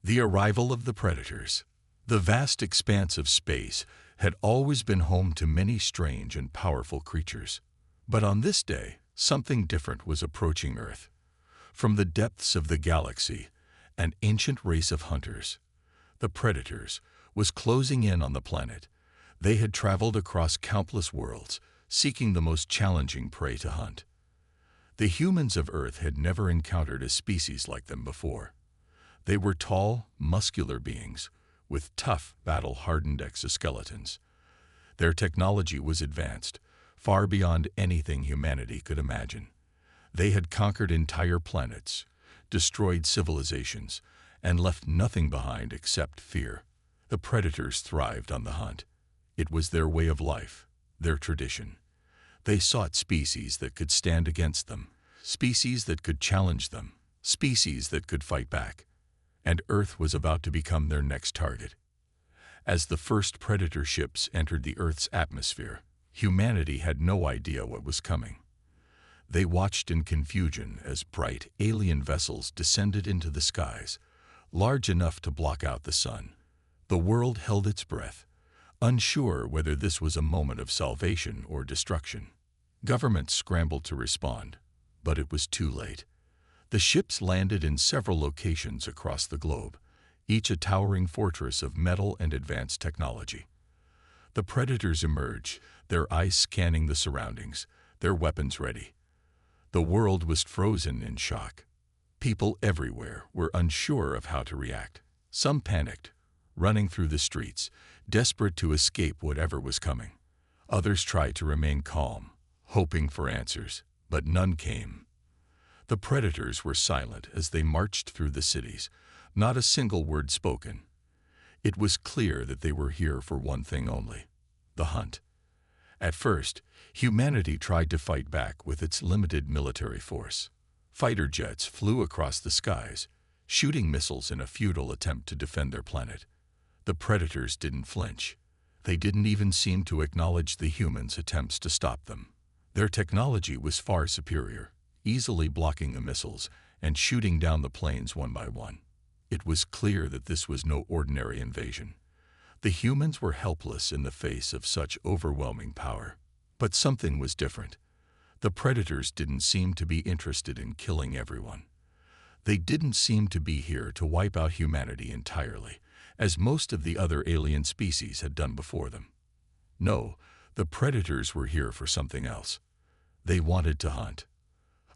The arrival of the predators. The vast expanse of space had always been home to many strange and powerful creatures. But on this day, something different was approaching Earth. From the depths of the galaxy, an ancient race of hunters, the predators, was closing in on the planet. They had traveled across countless worlds, seeking the most challenging prey to hunt. The humans of Earth had never encountered a species like them before. They were tall, muscular beings, with tough, battle-hardened exoskeletons. Their technology was advanced, far beyond anything humanity could imagine. They had conquered entire planets, destroyed civilizations, and left nothing behind except fear. The predators thrived on the hunt. It was their way of life, their tradition. They sought species that could stand against them, species that could challenge them, species that could fight back. And Earth was about to become their next target. As the first predator ships entered the Earth's atmosphere, humanity had no idea what was coming. They watched in confusion as bright alien vessels descended into the skies, large enough to block out the sun. The world held its breath, unsure whether this was a moment of salvation or destruction. Governments scrambled to respond, but it was too late. The ships landed in several locations across the globe, each a towering fortress of metal and advanced technology. The predators emerged, their eyes scanning the surroundings, their weapons ready. The world was frozen in shock. People everywhere were unsure of how to react. Some panicked, running through the streets, desperate to escape whatever was coming. Others tried to remain calm, hoping for answers, but none came. The predators were silent as they marched through the cities, not a single word spoken. It was clear that they were here for one thing only: the hunt. At first, humanity tried to fight back with its limited military force. Fighter jets flew across the skies, shooting missiles in a futile attempt to defend their planet. The predators didn't flinch. They didn't even seem to acknowledge the humans' attempts to stop them. Their technology was far superior, easily blocking the missiles and shooting down the planes one by one. It was clear that this was no ordinary invasion. The humans were helpless in the face of such overwhelming power. But something was different. The predators didn't seem to be interested in killing everyone. They didn't seem to be here to wipe out humanity entirely, as most of the other alien species had done before them. No, the predators were here for something else. They wanted to hunt.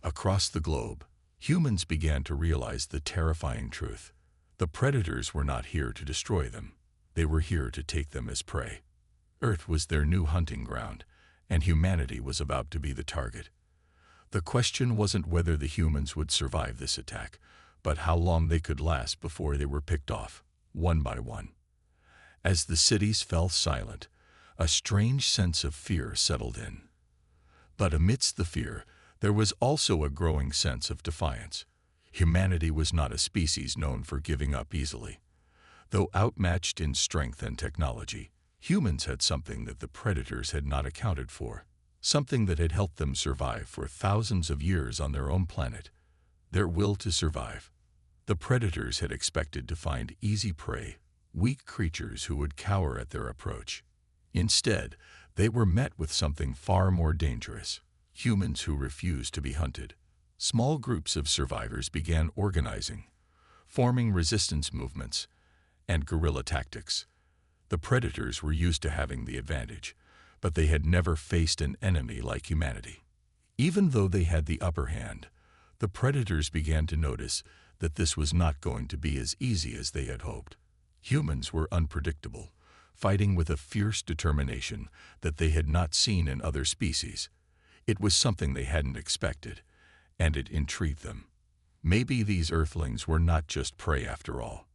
Across the globe, humans began to realize the terrifying truth. The predators were not here to destroy them. They were here to take them as prey. Earth was their new hunting ground, and humanity was about to be the target. The question wasn't whether the humans would survive this attack, but how long they could last before they were picked off, one by one. As the cities fell silent, a strange sense of fear settled in. But amidst the fear, there was also a growing sense of defiance. Humanity was not a species known for giving up easily. Though outmatched in strength and technology, humans had something that the predators had not accounted for, something that had helped them survive for thousands of years on their own planet: their will to survive. The predators had expected to find easy prey, weak creatures who would cower at their approach. Instead, they were met with something far more dangerous: humans who refused to be hunted. Small groups of survivors began organizing, forming resistance movements and guerrilla tactics. The predators were used to having the advantage, but they had never faced an enemy like humanity. Even though they had the upper hand, the predators began to notice that this was not going to be as easy as they had hoped. Humans were unpredictable, fighting with a fierce determination that they had not seen in other species. It was something they hadn't expected, and it intrigued them. Maybe these Earthlings were not just prey after all.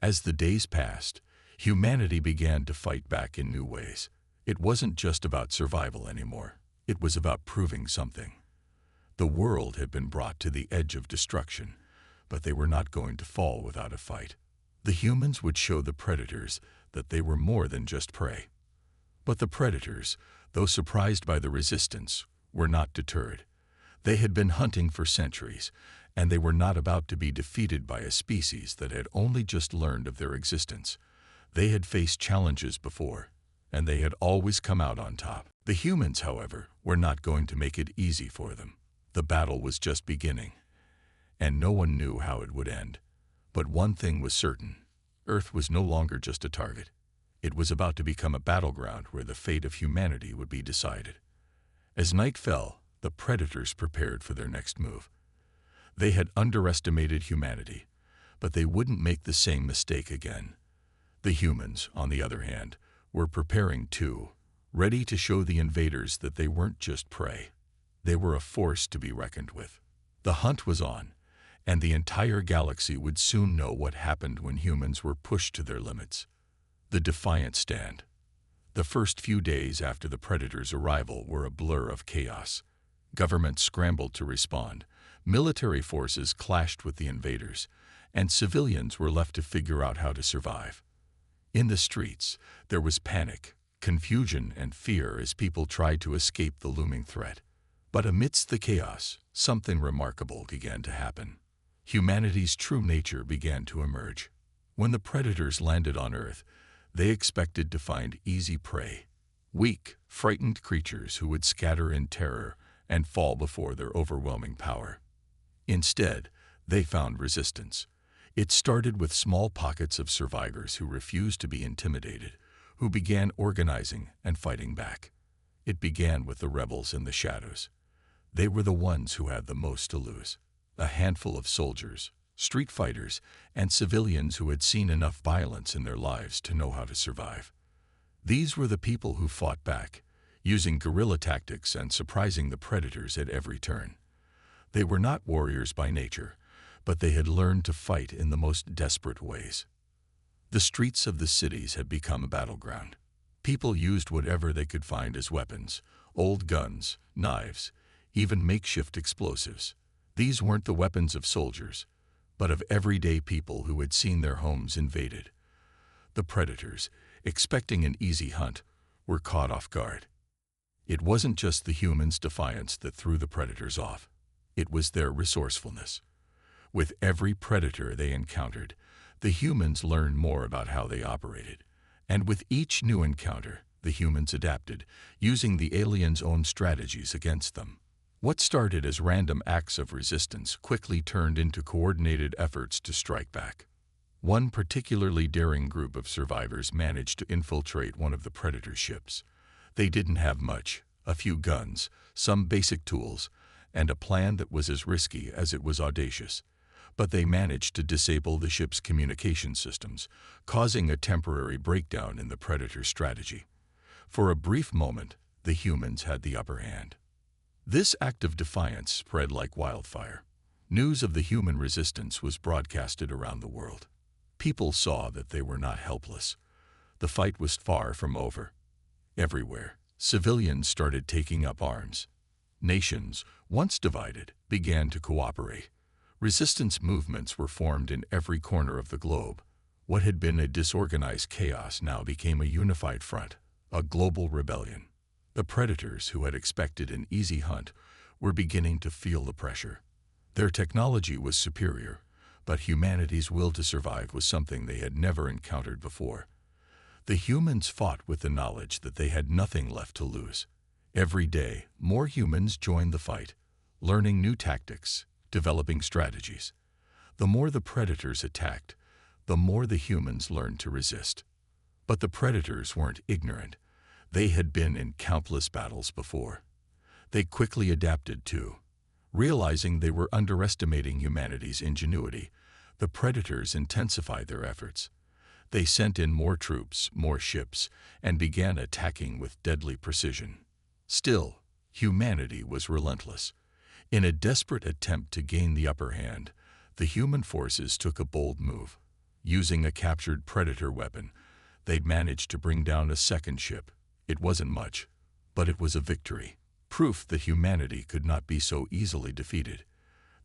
As the days passed, humanity began to fight back in new ways. It wasn't just about survival anymore. It was about proving something. The world had been brought to the edge of destruction, but they were not going to fall without a fight. The humans would show the predators that they were more than just prey. But the predators, though surprised by the resistance, were not deterred. They had been hunting for centuries, and they were not about to be defeated by a species that had only just learned of their existence. They had faced challenges before, and they had always come out on top. The humans, however, were not going to make it easy for them. The battle was just beginning, and no one knew how it would end. But one thing was certain: Earth was no longer just a target. It was about to become a battleground where the fate of humanity would be decided. As night fell, the predators prepared for their next move. They had underestimated humanity, but they wouldn't make the same mistake again. The humans, on the other hand, were preparing too, ready to show the invaders that they weren't just prey. They were a force to be reckoned with. The hunt was on, and the entire galaxy would soon know what happened when humans were pushed to their limits. The defiant stand. The first few days after the predators' arrival were a blur of chaos. Governments scrambled to respond, military forces clashed with the invaders, and civilians were left to figure out how to survive. In the streets, there was panic, confusion, and fear as people tried to escape the looming threat. But amidst the chaos, something remarkable began to happen. Humanity's true nature began to emerge. When the predators landed on Earth, they expected to find easy prey, weak, frightened creatures who would scatter in terror and fall before their overwhelming power. Instead, they found resistance. It started with small pockets of survivors who refused to be intimidated, who began organizing and fighting back. It began with the rebels in the shadows. They were the ones who had the most to lose. A handful of soldiers, street fighters, and civilians who had seen enough violence in their lives to know how to survive. These were the people who fought back, using guerrilla tactics and surprising the predators at every turn. They were not warriors by nature, but they had learned to fight in the most desperate ways. The streets of the cities had become a battleground. People used whatever they could find as weapons: old guns, knives, even makeshift explosives. These weren't the weapons of soldiers, but of everyday people who had seen their homes invaded. The predators, expecting an easy hunt, were caught off guard. It wasn't just the humans' defiance that threw the predators off. It was their resourcefulness. With every predator they encountered, the humans learned more about how they operated. And with each new encounter, the humans adapted, using the aliens' own strategies against them. What started as random acts of resistance quickly turned into coordinated efforts to strike back. One particularly daring group of survivors managed to infiltrate one of the predator ships. They didn't have much: a few guns, some basic tools, and a plan that was as risky as it was audacious. But they managed to disable the ship's communication systems, causing a temporary breakdown in the predator strategy. For a brief moment, the humans had the upper hand. This act of defiance spread like wildfire. News of the human resistance was broadcasted around the world. People saw that they were not helpless. The fight was far from over. Everywhere, civilians started taking up arms. Nations, once divided, began to cooperate. Resistance movements were formed in every corner of the globe. What had been a disorganized chaos now became a unified front, a global rebellion. The predators, who had expected an easy hunt, were beginning to feel the pressure. Their technology was superior, but humanity's will to survive was something they had never encountered before. The humans fought with the knowledge that they had nothing left to lose. Every day, more humans joined the fight, learning new tactics, developing strategies. The more the predators attacked, the more the humans learned to resist. But the predators weren't ignorant. They had been in countless battles before. They quickly adapted too. Realizing they were underestimating humanity's ingenuity, the predators intensified their efforts. They sent in more troops, more ships, and began attacking with deadly precision. Still, humanity was relentless. In a desperate attempt to gain the upper hand, the human forces took a bold move. Using a captured predator weapon, they'd managed to bring down a second ship. It wasn't much, but it was a victory. Proof that humanity could not be so easily defeated.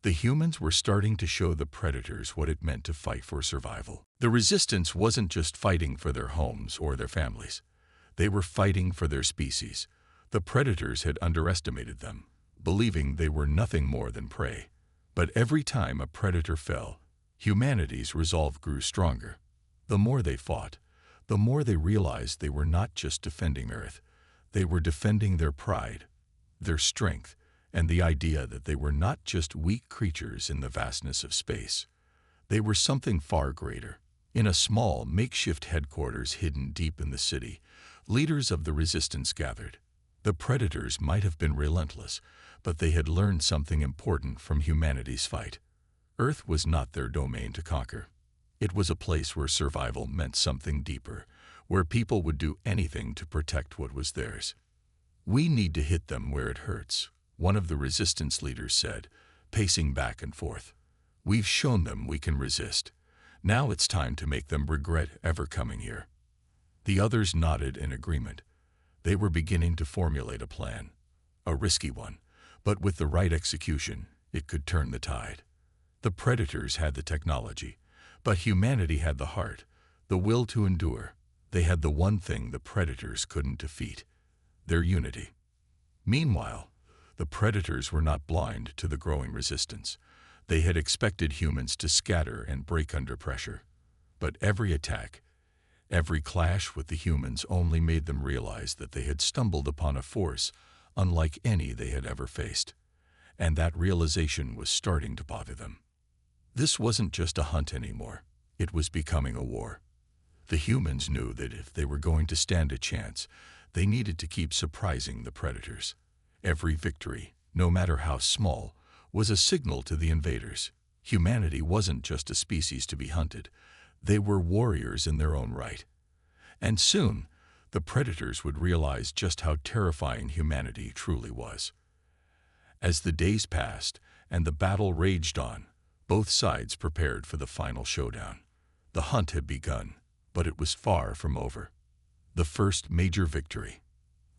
The humans were starting to show the predators what it meant to fight for survival. The resistance wasn't just fighting for their homes or their families. They were fighting for their species. The predators had underestimated them, believing they were nothing more than prey. But every time a predator fell, humanity's resolve grew stronger. The more they fought, the more they realized they were not just defending Earth. They were defending their pride, their strength, and the idea that they were not just weak creatures in the vastness of space. They were something far greater. In a small, makeshift headquarters hidden deep in the city, leaders of the resistance gathered. The predators might have been relentless, but they had learned something important from humanity's fight. Earth was not their domain to conquer. It was a place where survival meant something deeper, where people would do anything to protect what was theirs. "We need to hit them where it hurts," one of the resistance leaders said, pacing back and forth. "We've shown them we can resist. Now it's time to make them regret ever coming here." The others nodded in agreement. They were beginning to formulate a plan. A risky one, but with the right execution, it could turn the tide. The predators had the technology, but humanity had the heart, the will to endure. They had the one thing the predators couldn't defeat: their unity. Meanwhile, the predators were not blind to the growing resistance. They had expected humans to scatter and break under pressure. But every attack, every clash with the humans only made them realize that they had stumbled upon a force unlike any they had ever faced. And that realization was starting to bother them. This wasn't just a hunt anymore. It was becoming a war. The humans knew that if they were going to stand a chance, they needed to keep surprising the predators. Every victory, no matter how small, was a signal to the invaders. Humanity wasn't just a species to be hunted. They were warriors in their own right. And soon, the predators would realize just how terrifying humanity truly was. As the days passed and the battle raged on, both sides prepared for the final showdown. The hunt had begun, but it was far from over. The first major victory.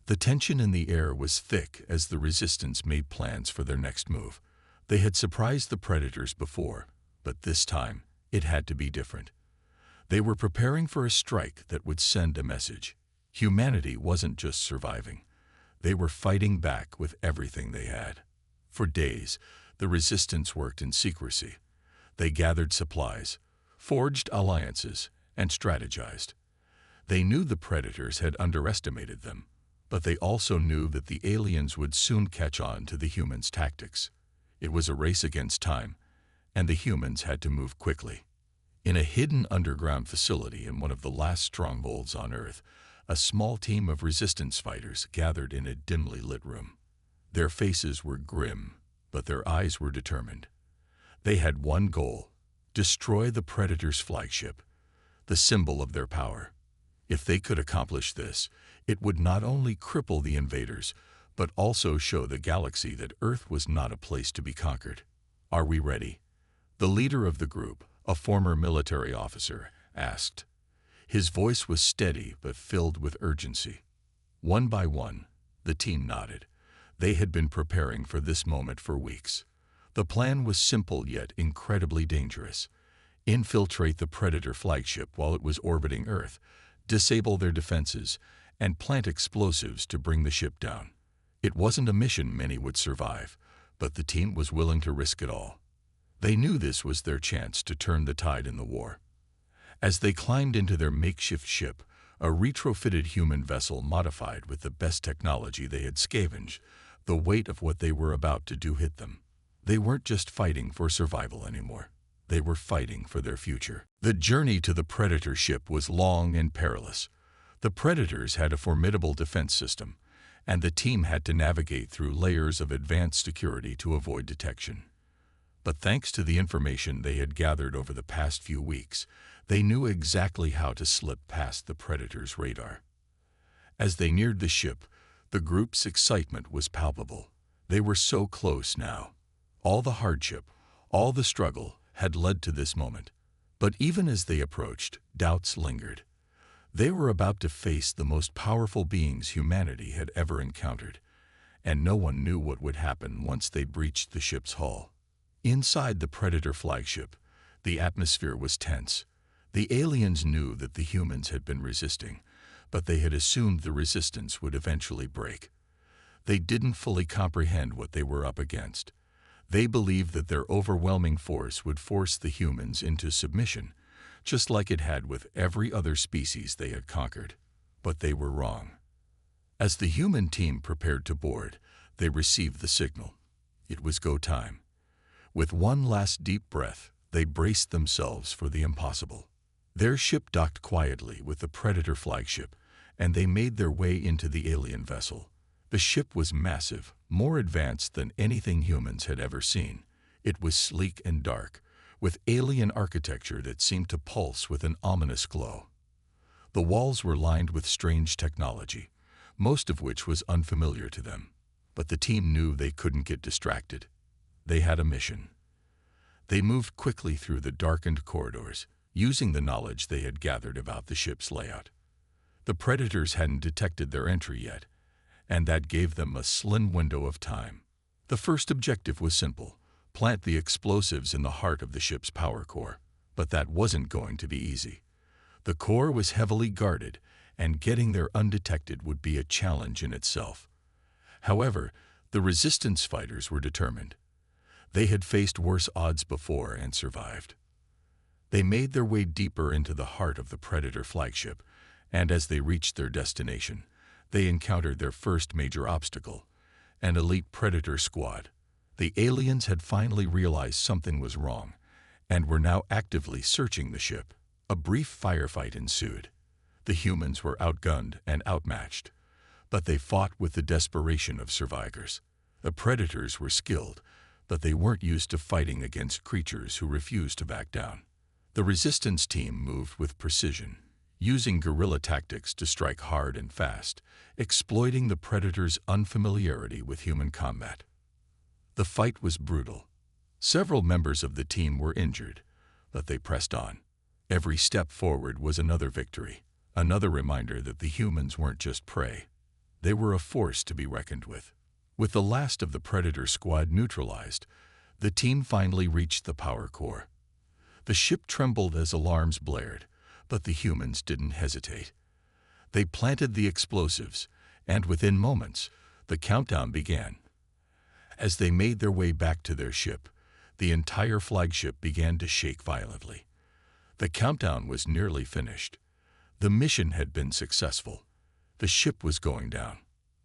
The tension in the air was thick as the resistance made plans for their next move. They had surprised the predators before, but this time it had to be different. They were preparing for a strike that would send a message. Humanity wasn't just surviving. They were fighting back with everything they had. For days, the resistance worked in secrecy. They gathered supplies, forged alliances, and strategized. They knew the predators had underestimated them, but they also knew that the aliens would soon catch on to the humans' tactics. It was a race against time, and the humans had to move quickly. In a hidden underground facility in one of the last strongholds on Earth, a small team of resistance fighters gathered in a dimly lit room. Their faces were grim, but their eyes were determined. They had one goal: destroy the Predators' flagship, the symbol of their power. If they could accomplish this, it would not only cripple the invaders, but also show the galaxy that Earth was not a place to be conquered. "Are we ready?" The leader of the group, a former military officer, asked. His voice was steady but filled with urgency. One by one, the team nodded. They had been preparing for this moment for weeks. The plan was simple yet incredibly dangerous. Infiltrate the Predator flagship while it was orbiting Earth, disable their defenses, and plant explosives to bring the ship down. It wasn't a mission many would survive, but the team was willing to risk it all. They knew this was their chance to turn the tide in the war. As they climbed into their makeshift ship, a retrofitted human vessel modified with the best technology they had scavenged, the weight of what they were about to do hit them. They weren't just fighting for survival anymore. They were fighting for their future. The journey to the Predator ship was long and perilous. The Predators had a formidable defense system, and the team had to navigate through layers of advanced security to avoid detection. But thanks to the information they had gathered over the past few weeks, they knew exactly how to slip past the Predators' radar. As they neared the ship, the group's excitement was palpable. They were so close now. All the hardship, all the struggle had led to this moment. But even as they approached, doubts lingered. They were about to face the most powerful beings humanity had ever encountered, and no one knew what would happen once they breached the ship's hull. Inside the Predator flagship, the atmosphere was tense. The aliens knew that the humans had been resisting, but they had assumed the resistance would eventually break. They didn't fully comprehend what they were up against. They believed that their overwhelming force would force the humans into submission, just like it had with every other species they had conquered. But they were wrong. As the human team prepared to board, they received the signal. It was go time. With one last deep breath, they braced themselves for the impossible. Their ship docked quietly with the Predator flagship, and they made their way into the alien vessel. The ship was massive, more advanced than anything humans had ever seen. It was sleek and dark, with alien architecture that seemed to pulse with an ominous glow. The walls were lined with strange technology, most of which was unfamiliar to them. But the team knew they couldn't get distracted. They had a mission. They moved quickly through the darkened corridors, using the knowledge they had gathered about the ship's layout. The Predators hadn't detected their entry yet, and that gave them a slim window of time. The first objective was simple: plant the explosives in the heart of the ship's power core. But that wasn't going to be easy. The core was heavily guarded, and getting there undetected would be a challenge in itself. However, the resistance fighters were determined. They had faced worse odds before and survived. They made their way deeper into the heart of the Predator flagship, and as they reached their destination, they encountered their first major obstacle: an elite Predator squad. The aliens had finally realized something was wrong, and were now actively searching the ship. A brief firefight ensued. The humans were outgunned and outmatched, but they fought with the desperation of survivors. The Predators were skilled, but they weren't used to fighting against creatures who refused to back down. The resistance team moved with precision, using guerrilla tactics to strike hard and fast, exploiting the Predators' unfamiliarity with human combat. The fight was brutal. Several members of the team were injured, but they pressed on. Every step forward was another victory, another reminder that the humans weren't just prey. They were a force to be reckoned with. With the last of the Predator squad neutralized, the team finally reached the power core. The ship trembled as alarms blared, but the humans didn't hesitate. They planted the explosives, and within moments, the countdown began. As they made their way back to their ship, the entire flagship began to shake violently. The countdown was nearly finished. The mission had been successful. The ship was going down.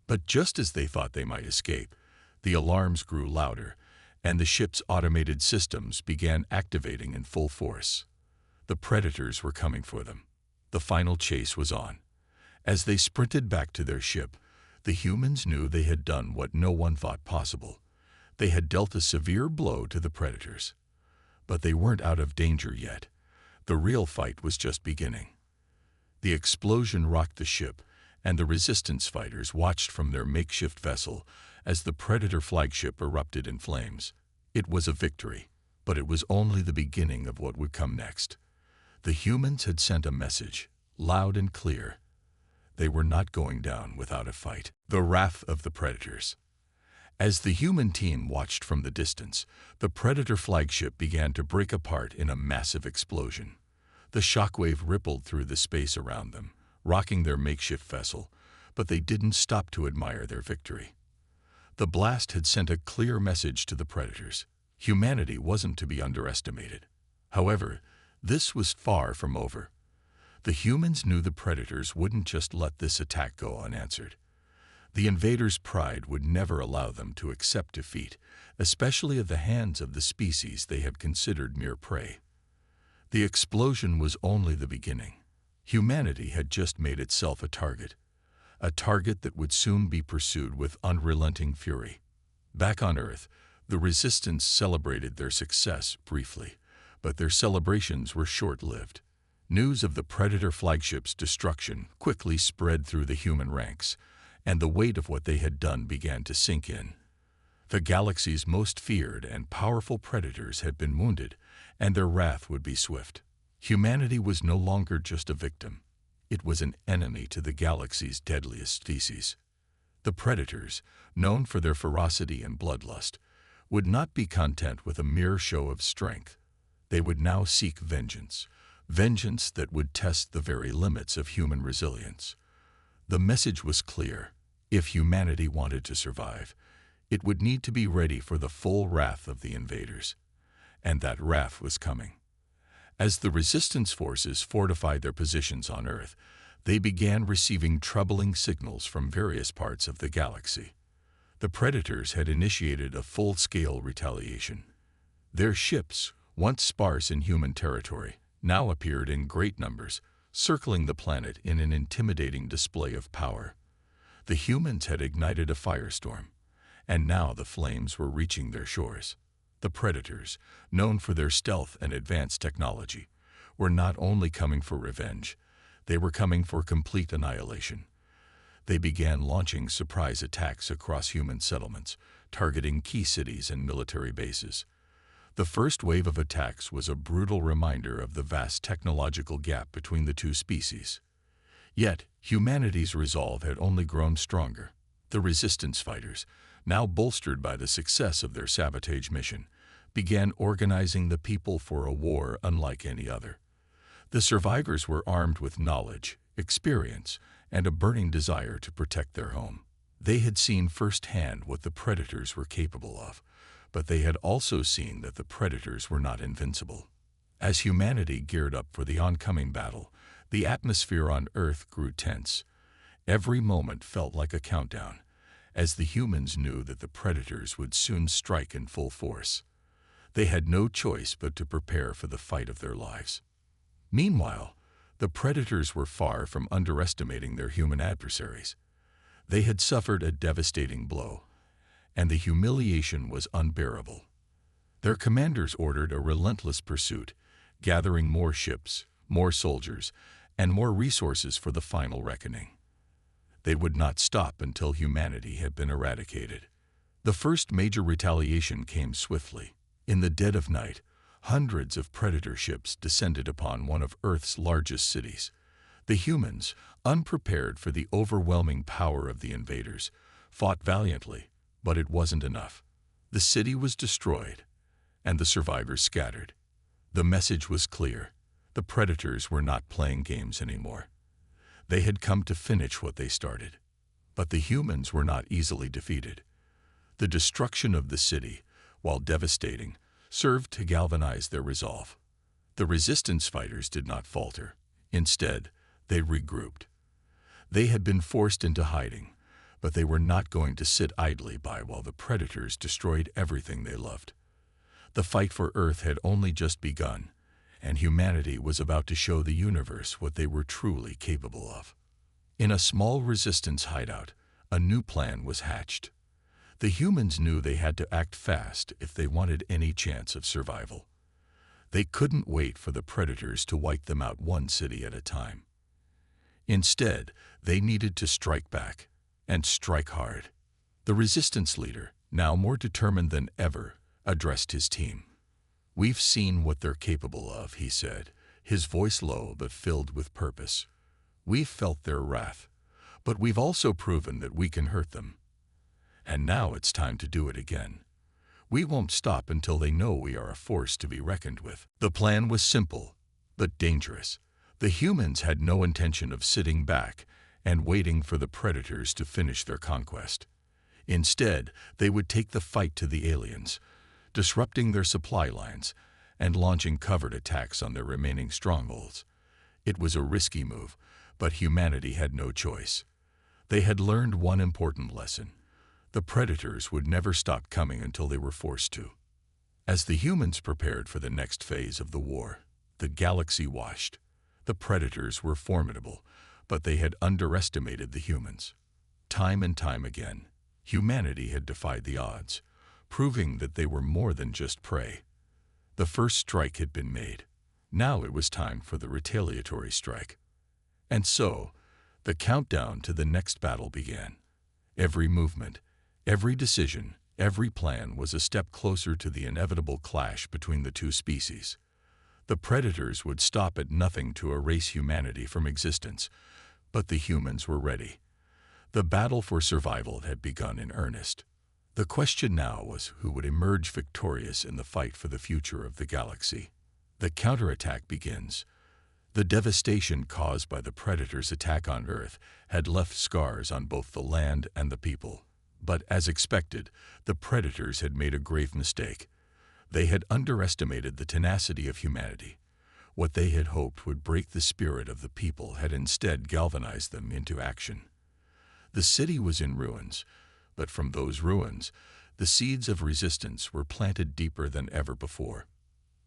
But just as they thought they might escape, the alarms grew louder, and the ship's automated systems began activating in full force. The Predators were coming for them. The final chase was on. As they sprinted back to their ship, the humans knew they had done what no one thought possible. They had dealt a severe blow to the Predators. But they weren't out of danger yet. The real fight was just beginning. The explosion rocked the ship, and the resistance fighters watched from their makeshift vessel as the Predator flagship erupted in flames. It was a victory, but it was only the beginning of what would come next. The humans had sent a message, loud and clear. They were not going down without a fight. The wrath of the Predators. As the human team watched from the distance, the Predator flagship began to break apart in a massive explosion. The shockwave rippled through the space around them, rocking their makeshift vessel, but they didn't stop to admire their victory. The blast had sent a clear message to the Predators. Humanity wasn't to be underestimated. However, this was far from over. The humans knew the Predators wouldn't just let this attack go unanswered. The invaders' pride would never allow them to accept defeat, especially at the hands of the species they had considered mere prey. The explosion was only the beginning. Humanity had just made itself a target that would soon be pursued with unrelenting fury. Back on Earth, the Resistance celebrated their success briefly, but their celebrations were short-lived. News of the Predator flagship's destruction quickly spread through the human ranks, and the weight of what they had done began to sink in. The galaxy's most feared and powerful predators had been wounded, and their wrath would be swift. Humanity was no longer just a victim. It was an enemy to the galaxy's deadliest species. The Predators, known for their ferocity and bloodlust, would not be content with a mere show of strength. They would now seek vengeance that would test the very limits of human resilience. The message was clear. If humanity wanted to survive, It would need to be ready for the full wrath of the invaders. And that wrath was coming. As the resistance forces fortified their positions on Earth, they began receiving troubling signals from various parts of the galaxy. The Predators had initiated a full-scale retaliation. Their ships, once sparse in human territory, now appeared in great numbers, circling the planet in an intimidating display of power. The humans had ignited a firestorm, and now the flames were reaching their shores. The Predators, known for their stealth and advanced technology, were not only coming for revenge, they were coming for complete annihilation. They began launching surprise attacks across human settlements, targeting key cities and military bases. The first wave of attacks was a brutal reminder of the vast technological gap between the two species. Yet, humanity's resolve had only grown stronger. The resistance fighters, now bolstered by the success of their sabotage mission, began organizing the people for a war unlike any other. The survivors were armed with knowledge, experience, and a burning desire to protect their home. They had seen firsthand what the Predators were capable of, but they had also seen that the Predators were not invincible. As humanity geared up for the oncoming battle, the atmosphere on Earth grew tense. Every moment felt like a countdown, as the humans knew that the Predators would soon strike in full force. They had no choice but to prepare for the fight of their lives. Meanwhile, the Predators were far from underestimating their human adversaries. They had suffered a devastating blow, and the humiliation was unbearable. Their commanders ordered a relentless pursuit, gathering more ships, more soldiers, and more resources for the final reckoning. They would not stop until humanity had been eradicated. The first major retaliation came swiftly. In the dead of night, hundreds of Predator ships descended upon one of Earth's largest cities. The humans, unprepared for the overwhelming power of the invaders, fought valiantly, but it wasn't enough. The city was destroyed, and the survivors scattered. The message was clear. The Predators were not playing games anymore. They had come to finish what they started. But the humans were not easily defeated. The destruction of the city, while devastating, served to galvanize their resolve. The resistance fighters did not falter. Instead, they regrouped. They had been forced into hiding, but they were not going to sit idly by while the Predators destroyed everything they loved. The fight for Earth had only just begun, and humanity was about to show the universe what they were truly capable of. In a small resistance hideout, a new plan was hatched. The humans knew they had to act fast if they wanted any chance of survival. They couldn't wait for the Predators to wipe them out one city at a time. Instead, they needed to strike back, and strike hard. The resistance leader, now more determined than ever, addressed his team. "We've seen what they're capable of," he said, his voice low but filled with purpose. "We've felt their wrath, but we've also proven that we can hurt them. And now it's time to do it again. We won't stop until they know we are a force to be reckoned with." The plan was simple, but dangerous. The humans had no intention of sitting back and waiting for the Predators to finish their conquest. Instead, they would take the fight to the aliens, disrupting their supply lines and launching covert attacks on their remaining strongholds. It was a risky move, but humanity had no choice. They had learned one important lesson. The Predators would never stop coming until they were forced to. As the humans prepared for the next phase of the war, the galaxy watched. The Predators were formidable, but they had underestimated the humans. Time and time again, humanity had defied the odds, proving that they were more than just prey. The first strike had been made. Now it was time for the retaliatory strike. And so, the countdown to the next battle began. Every movement, every decision, every plan was a step closer to the inevitable clash between the two species. The Predators would stop at nothing to erase humanity from existence, but the humans were ready. The battle for survival had begun in earnest. The question now was who would emerge victorious in the fight for the future of the galaxy. The counterattack begins. The devastation caused by the Predators' attack on Earth had left scars on both the land and the people. But as expected, the predators had made a grave mistake. They had underestimated the tenacity of humanity. What they had hoped would break the spirit of the people had instead galvanized them into action. The city was in ruins, but from those ruins, the seeds of resistance were planted deeper than ever before.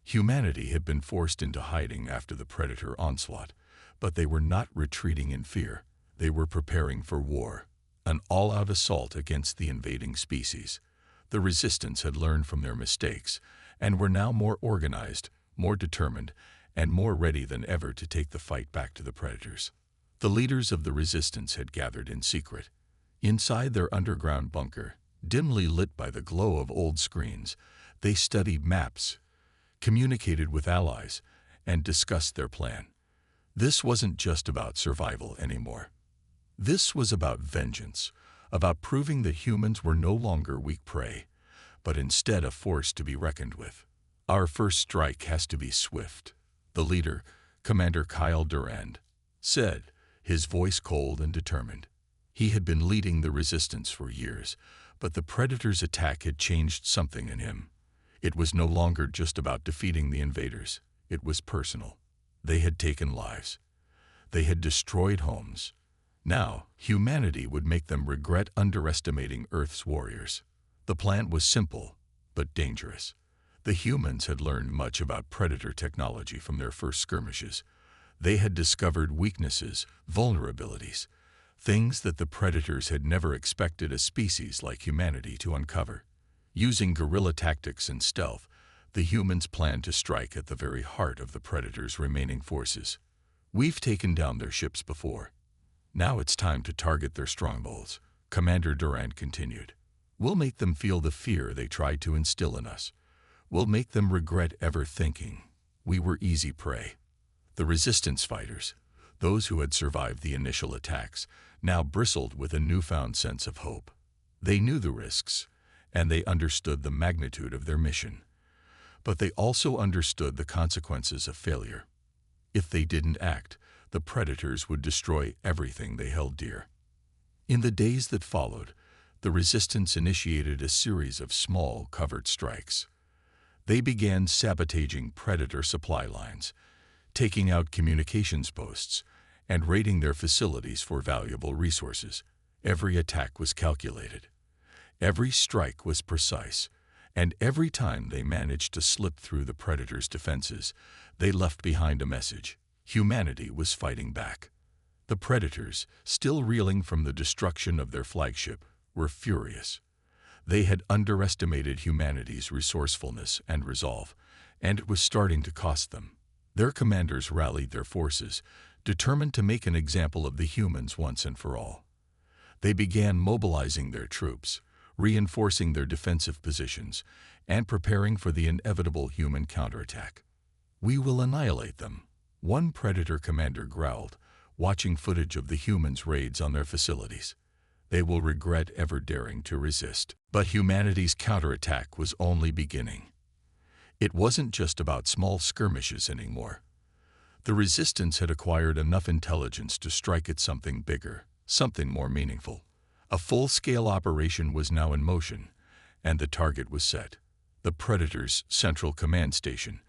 Humanity had been forced into hiding after the predator onslaught, but they were not retreating in fear. They were preparing for war, an all-out assault against the invading species. The resistance had learned from their mistakes and were now more organized, more determined, and more ready than ever to take the fight back to the predators. The leaders of the resistance had gathered in secret. Inside their underground bunker, dimly lit by the glow of old screens, they studied maps, communicated with allies, and discussed their plan. This wasn't just about survival anymore. This was about vengeance, about proving that humans were no longer weak prey, but instead a force to be reckoned with. Our first strike has to be swift, the leader, Commander Kyle Durand, said, his voice cold and determined. He had been leading the resistance for years, but the predator's attack had changed something in him. It was no longer just about defeating the invaders. It was personal. They had taken lives. They had destroyed homes. Now, humanity would make them regret underestimating Earth's warriors. The plan was simple, but dangerous. The humans had learned much about predator technology from their first skirmishes. They had discovered weaknesses, vulnerabilities, things that the predators had never expected a species like humanity to uncover. Using guerrilla tactics and stealth, the humans planned to strike at the very heart of the predators' remaining forces. We've taken down their ships before. Now it's time to target their strongholds, Commander Durand continued. We'll make them feel the fear they tried to instill in us. We'll make them regret ever thinking we were easy prey. The resistance fighters, those who had survived the initial attacks, now bristled with a newfound sense of hope. They knew the risks, and they understood the magnitude of their mission. But they also understood the consequences of failure. If they didn't act, the predators would destroy everything they held dear. In the days that followed, the resistance initiated a series of small, covert strikes. They began sabotaging predator supply lines, taking out communications posts, and raiding their facilities for valuable resources. Every attack was calculated. Every strike was precise, and every time they managed to slip through the predators' defenses, they left behind a message. Humanity was fighting back. The predators, still reeling from the destruction of their flagship, were furious. They had underestimated humanity's resourcefulness and resolve, and it was starting to cost them. Their commanders rallied their forces, determined to make an example of the humans once and for all. They began mobilizing their troops, reinforcing their defensive positions, and preparing for the inevitable human counterattack. We will annihilate them, one predator commander growled, watching footage of the humans' raids on their facilities. They will regret ever daring to resist. But humanity's counterattack was only beginning. It wasn't just about small skirmishes anymore. The resistance had acquired enough intelligence to strike at something bigger, something more meaningful. A full-scale operation was now in motion, and the target was set. The Predators' central command station,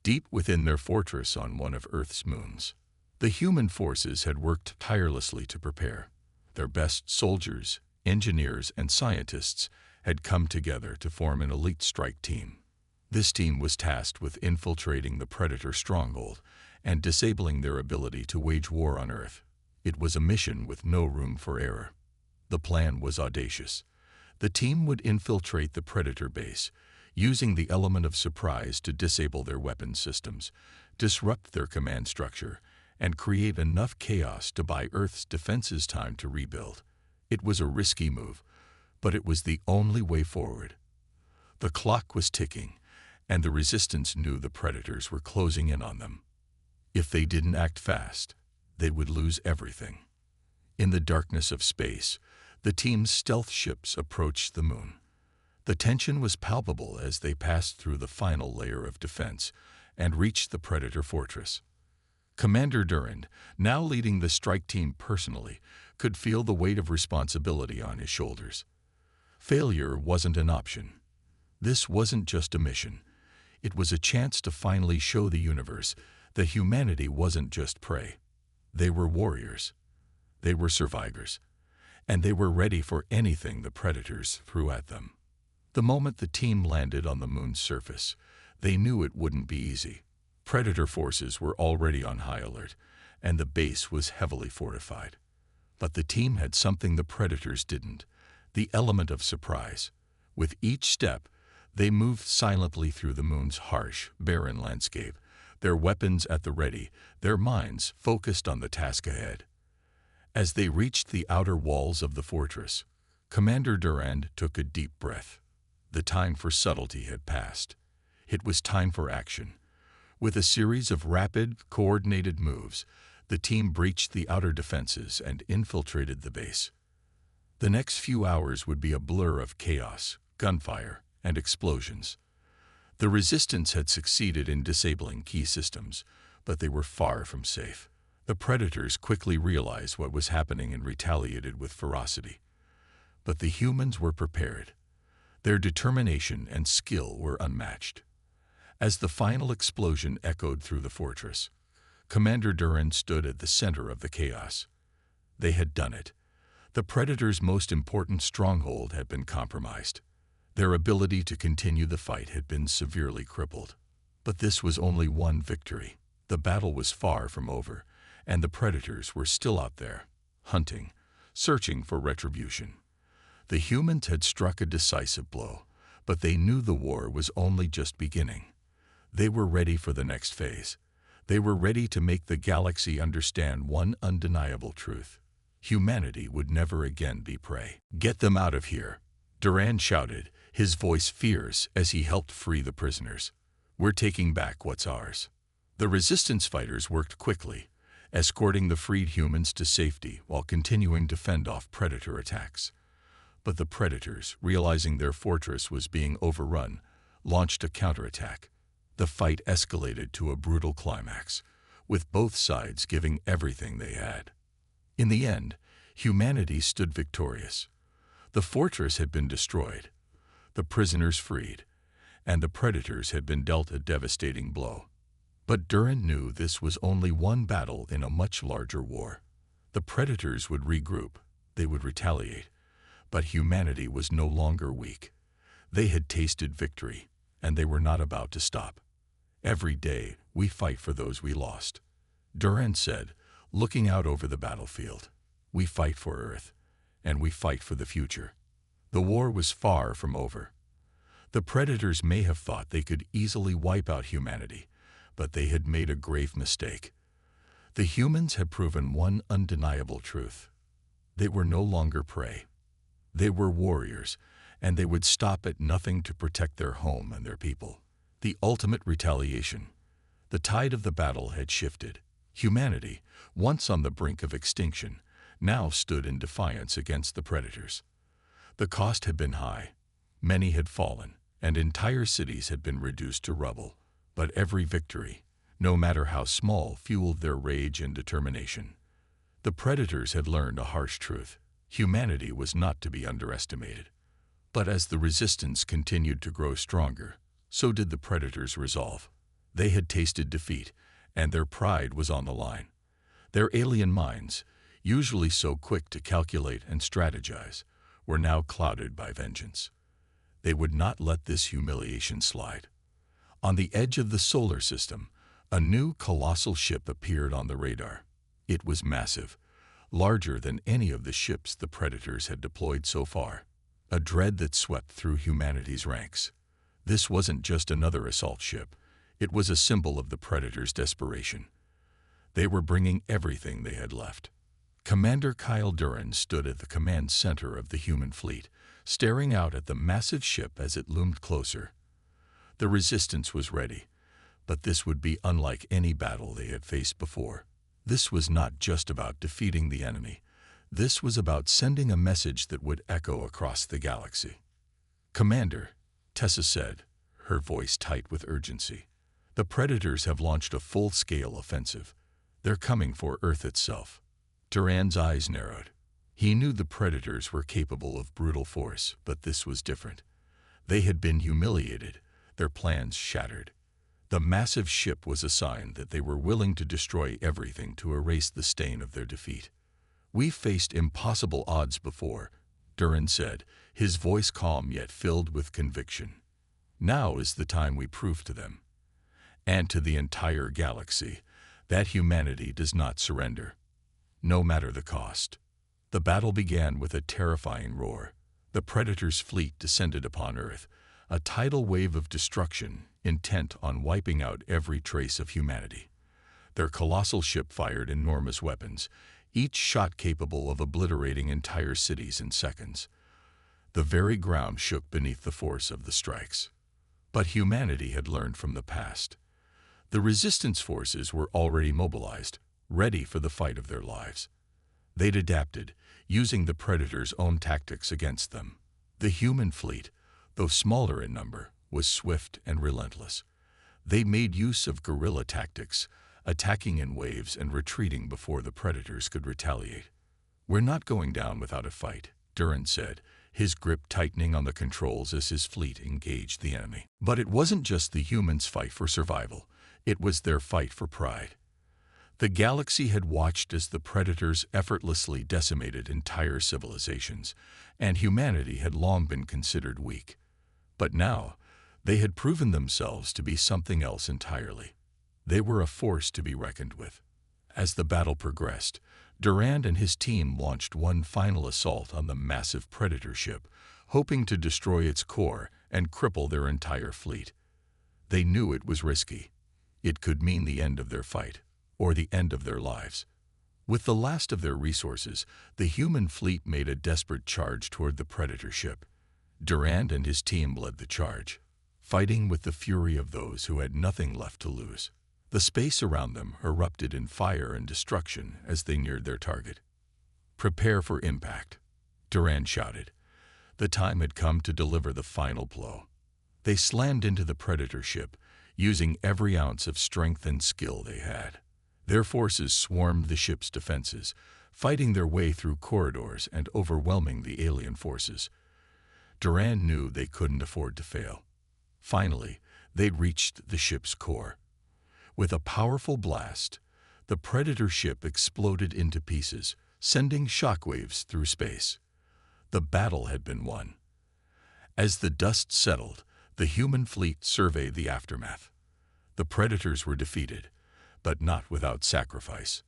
deep within their fortress on one of Earth's moons. The human forces had worked tirelessly to prepare. Their best soldiers, engineers, and scientists had come together to form an elite strike team. This team was tasked with infiltrating the Predator stronghold and disabling their ability to wage war on Earth. It was a mission with no room for error. The plan was audacious. The team would infiltrate the Predator base, using the element of surprise to disable their weapons systems, disrupt their command structure, and create enough chaos to buy Earth's defenses time to rebuild. It was a risky move, but it was the only way forward. The clock was ticking, and the Resistance knew the Predators were closing in on them. If they didn't act fast, they would lose everything. In the darkness of space, the team's stealth ships approached the moon. The tension was palpable as they passed through the final layer of defense and reached the Predator fortress. Commander Durand, now leading the strike team personally, could feel the weight of responsibility on his shoulders. Failure wasn't an option. This wasn't just a mission. It was a chance to finally show the universe that humanity wasn't just prey. They were warriors. They were survivors. And they were ready for anything the predators threw at them. The moment the team landed on the moon's surface, they knew it wouldn't be easy. Predator forces were already on high alert, and the base was heavily fortified. But the team had something the predators didn't: the element of surprise. With each step, they moved silently through the moon's harsh, barren landscape, their weapons at the ready, their minds focused on the task ahead. As they reached the outer walls of the fortress, Commander Durand took a deep breath. The time for subtlety had passed. It was time for action. With a series of rapid, coordinated moves, the team breached the outer defenses and infiltrated the base. The next few hours would be a blur of chaos, gunfire, and explosions. The resistance had succeeded in disabling key systems, but they were far from safe. The predators quickly realized what was happening and retaliated with ferocity. But the humans were prepared. Their determination and skill were unmatched. As the final explosion echoed through the fortress, Commander Durand stood at the center of the chaos. They had done it. The predators' most important stronghold had been compromised. Their ability to continue the fight had been severely crippled. But this was only one victory. The battle was far from over, and the predators were still out there, hunting, searching for retribution. The humans had struck a decisive blow, but they knew the war was only just beginning. They were ready for the next phase. They were ready to make the galaxy understand one undeniable truth: humanity would never again be prey. "Get them out of here," Durand shouted, his voice fierce as he helped free the prisoners. "We're taking back what's ours." The resistance fighters worked quickly, escorting the freed humans to safety while continuing to fend off predator attacks. But the predators, realizing their fortress was being overrun, launched a counterattack. The fight escalated to a brutal climax, with both sides giving everything they had. In the end, humanity stood victorious. The fortress had been destroyed, the prisoners freed, and the predators had been dealt a devastating blow. But Durand knew this was only one battle in a much larger war. The predators would regroup, they would retaliate, but humanity was no longer weak. They had tasted victory, and they were not about to stop. "Every day, we fight for those we lost," Durand said, looking out over the battlefield. "We fight for Earth, and we fight for the future." The war was far from over. The predators may have thought they could easily wipe out humanity, but they had made a grave mistake. The humans had proven one undeniable truth: they were no longer prey. They were warriors, and they would stop at nothing to protect their home and their people. The ultimate retaliation. The tide of the battle had shifted. Humanity, once on the brink of extinction, now stood in defiance against the predators. The cost had been high. Many had fallen, and entire cities had been reduced to rubble. But every victory, no matter how small, fueled their rage and determination. The predators had learned a harsh truth: humanity was not to be underestimated. But as the resistance continued to grow stronger, so did the predators' resolve. They had tasted defeat, and their pride was on the line. Their alien minds, usually so quick to calculate and strategize, were now clouded by vengeance. They would not let this humiliation slide. On the edge of the solar system, a new colossal ship appeared on the radar. It was massive, larger than any of the ships the predators had deployed so far. A dread that swept through humanity's ranks. This wasn't just another assault ship. It was a symbol of the predators' desperation. They were bringing everything they had left. Commander Kyle Durand stood at the command center of the human fleet, staring out at the massive ship as it loomed closer. The resistance was ready, but this would be unlike any battle they had faced before. This was not just about defeating the enemy. This was about sending a message that would echo across the galaxy. "Commander," Tessa said, her voice tight with urgency, "the predators have launched a full-scale offensive. They're coming for Earth itself. Durand's eyes narrowed. He knew the predators were capable of brutal force, but this was different. They had been humiliated, their plans shattered. The massive ship was a sign that they were willing to destroy everything to erase the stain of their defeat. "We've faced impossible odds before," Durand said, his voice calm yet filled with conviction. "Now is the time we prove to them, and to the entire galaxy, that humanity does not surrender, no matter the cost." The battle began with a terrifying roar. The Predator's fleet descended upon Earth, a tidal wave of destruction, intent on wiping out every trace of humanity. Their colossal ship fired enormous weapons, each shot capable of obliterating entire cities in seconds. The very ground shook beneath the force of the strikes. But humanity had learned from the past. The resistance forces were already mobilized, ready for the fight of their lives. They'd adapted, using the Predator's own tactics against them. The human fleet, though smaller in number, was swift and relentless. They made use of guerrilla tactics, attacking in waves and retreating before the Predators could retaliate. "We're not going down without a fight," Durand said, his grip tightening on the controls as his fleet engaged the enemy. But it wasn't just the humans' fight for survival, it was their fight for pride. The galaxy had watched as the Predators effortlessly decimated entire civilizations, and humanity had long been considered weak. But now, they had proven themselves to be something else entirely. They were a force to be reckoned with. As the battle progressed, Durand and his team launched one final assault on the massive Predator ship, hoping to destroy its core and cripple their entire fleet. They knew it was risky. It could mean the end of their fight, or the end of their lives. With the last of their resources, the human fleet made a desperate charge toward the Predator ship. Durand and his team led the charge, fighting with the fury of those who had nothing left to lose. The space around them erupted in fire and destruction as they neared their target. "Prepare for impact," Durand shouted. The time had come to deliver the final blow. They slammed into the Predator ship, using every ounce of strength and skill they had. Their forces swarmed the ship's defenses, fighting their way through corridors and overwhelming the alien forces. Durand knew they couldn't afford to fail. Finally, they'd reached the ship's core. With a powerful blast, the Predator ship exploded into pieces, sending shockwaves through space. The battle had been won. As the dust settled, the human fleet surveyed the aftermath. The Predators were defeated, but not without sacrifice.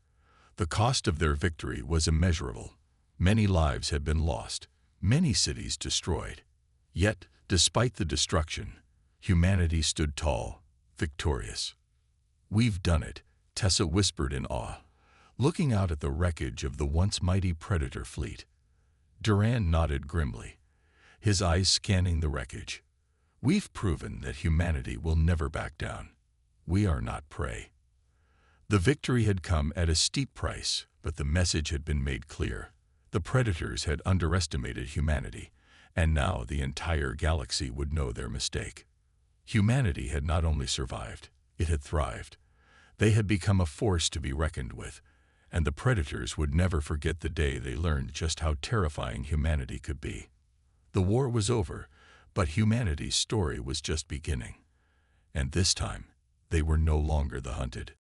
The cost of their victory was immeasurable. Many lives had been lost, many cities destroyed. Yet, despite the destruction, humanity stood tall, victorious. "We've done it," Tessa whispered in awe, looking out at the wreckage of the once mighty Predator fleet. Durand nodded grimly, his eyes scanning the wreckage. "We've proven that humanity will never back down. We are not prey." The victory had come at a steep price, but the message had been made clear. The Predators had underestimated humanity, and now the entire galaxy would know their mistake. Humanity had not only survived, it had thrived. They had become a force to be reckoned with, and the Predators would never forget the day they learned just how terrifying humanity could be. The war was over, but humanity's story was just beginning. And this time, they were no longer the hunted.